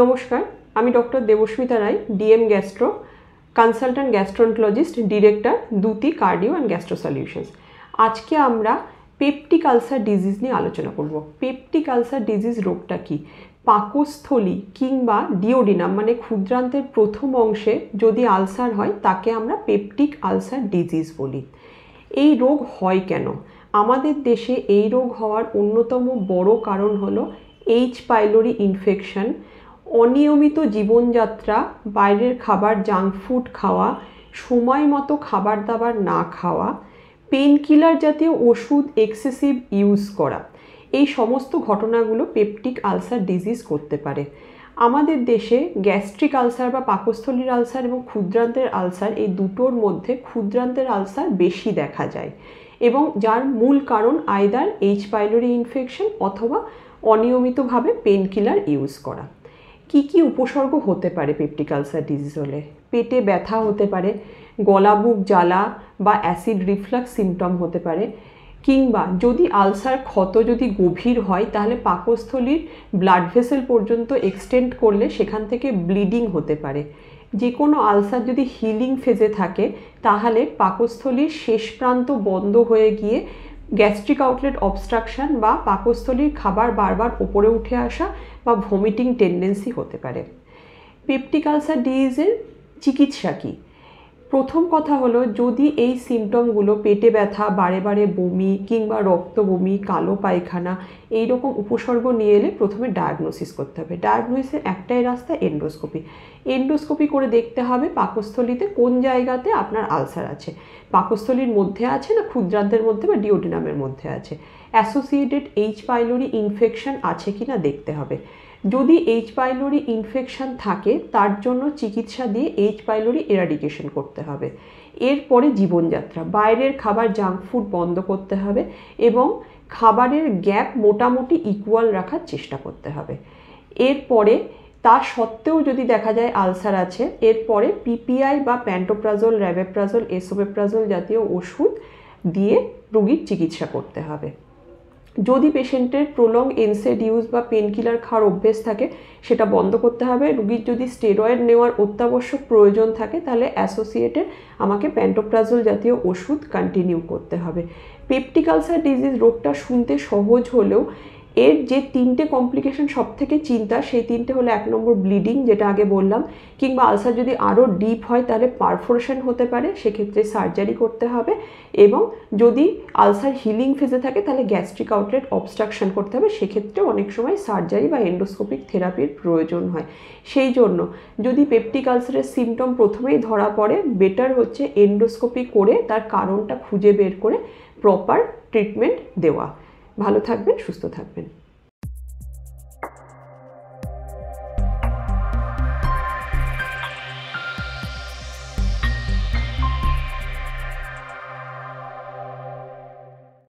নমস্কার, আমি doctor Debasmita Roy, DM gastro, consultant gastroenterologist, director Dyuti cardio and gastro solutions. আজকে আমরা পেপটিক আলসার ডিজিজ নিয়ে আলোচনা করব। পেপটিক আলসার ডিজিজ রোগটা কি? পাকস্থলী কিংবা ডিওডিনাম মানে ক্ষুদ্রান্তের প্রথম অংশে যদি আলসার হয় তাকে আমরা পেপটিক আলসার ডিজিজ বলি। এই রোগ হয় কেন? আমাদের দেশে এই রোগ হওয়ার অন্যতম বড় কারণ হলো এইচ পাইলোরি ইনফেকশন, অনিয়মিত জীবনযাত্রা, বাইরের খাবার জাঙ্ক ফুড খাওয়া, সময় মতো খাবার দাবার না খাওয়া, পেন কিলার জাতীয় ওষুধ এক্সেসিভ ইউজ করা, এই সমস্ত ঘটনাগুলো পেপটিক আলসার ডিজিজ করতে পারে। আমাদের দেশে গ্যাস্ট্রিক আলসার বা পাকস্থলীর আলসার এবং ক্ষুদ্রান্তের আলসার, এই দুটোর মধ্যে ক্ষুদ্রান্তের আলসার বেশি দেখা যায় এবং যার মূল কারণ আইদার এইচ পাইলোরি ইনফেকশন অথবা অনিয়মিতভাবে পেন কিলার ইউজ করা। কি কি উপসর্গ হতে পারে পেপটিক আলসার ডিজিজ হলে? পেটে ব্যথা হতে পারে, গলা বুক জ্বালা বা অ্যাসিড রিফ্লাক্স সিমটম হতে পারে, কিংবা যদি আলসার ক্ষত যদি গভীর হয় তাহলে পাকস্থলীর ব্লাড ভেসেল পর্যন্ত এক্সটেন্ড করলে সেখান থেকে ব্লিডিং হতে পারে। যে কোনো আলসার যদি হিলিং ফেজে থাকে তাহলে পাকস্থলীর শেষ প্রান্ত বন্ধ হয়ে গিয়ে গ্যাস্ট্রিক আউটলেট অবস্ট্রাকশন বা পাকস্থলীর খাবার বারবার ওপরে উঠে আসা বা ভমিটিং টেন্ডেন্সি হতে পারে। পেপটিক আলসার ডিজিজের চিকিৎসা কী? প্রথম কথা হলো, যদি এই সিমটমগুলো পেটে ব্যথা, বারে বারে বমি কিংবা রক্ত বমি, কালো পায়খানা এই রকম উপসর্গ নিয়ে এলে প্রথমে ডায়াগনোসিস করতে হবে। ডায়াগনোসিসের একটাই রাস্তা, এন্ডোস্কোপি। এন্ডোস্কোপি করে দেখতে হবে পাকস্থলীতে কোন জায়গাতে আপনার আলসার আছে, পাকস্থলীর মধ্যে আছে না ক্ষুদ্রান্তের মধ্যে বা ডিওডিনামের মধ্যে আছে। অ্যাসোসিয়েটেড এইচ পাইলোরি ইনফেকশন আছে কি না দেখতে হবে। যদি এইচ পাইলোরি ইনফেকশন থাকে তার জন্য চিকিৎসা দিয়ে এইচ পাইলোরি এরাডিকেশন করতে হবে। এরপরে জীবনযাত্রা, বাইরের খাবার জাঙ্ক ফুড বন্ধ করতে হবে এবং খাবারের গ্যাপ মোটামুটি ইকুয়াল রাখার চেষ্টা করতে হবে। এরপরে তা সত্ত্বেও যদি দেখা যায় আলসার আছে, এরপরে পিপিআই বা প্যান্টোপ্রাজোল, র্যাবেপ্রাজোল, এসোমেপ্রাজোল জাতীয় ওষুধ দিয়ে রোগীর চিকিৎসা করতে হবে। যদি পেশেন্টের প্রলং এনসেড ইউজ বা পেন কিলার খাওয়ার অভ্যেস থাকে সেটা বন্ধ করতে হবে। রোগীর যদি স্টেরয়েড নেওয়ার অত্যাবশ্যক প্রয়োজন থাকে তাহলে অ্যাসোসিয়েটেড আমাকে প্যান্টোপ্রাজোল জাতীয় ওষুধ কন্টিনিউ করতে হবে। পেপটিক আলসার ডিজিজ রোগটা শুনতে সহজ হলেও এর যে তিনটে কমপ্লিকেশন সব থেকে চিন্তা, সেই তিনটে হলো, 1 নম্বর ব্লিডিং যেটা আগে বললাম, কিংবা আলসার যদি আরও ডিপ হয় তাহলে পারফোরেশন হতে পারে, সেক্ষেত্রে সার্জারি করতে হবে, এবং যদি আলসার হিলিং ফেজে থাকে তাহলে গ্যাস্ট্রিক আউটলেট অবস্ট্রাকশন করতে হবে, সেক্ষেত্রে অনেক সময় সার্জারি বা এন্ডোস্কোপিক থেরাপির প্রয়োজন হয়। সেই জন্য যদি পেপটিক আলসারের সিমটম প্রথমেই ধরা পড়ে, বেটার হচ্ছে এন্ডোস্কোপি করে তার কারণটা খুঁজে বের করে প্রপার ট্রিটমেন্ট দেওয়া। ভালো থাকবেন, সুস্থ থাকবেন।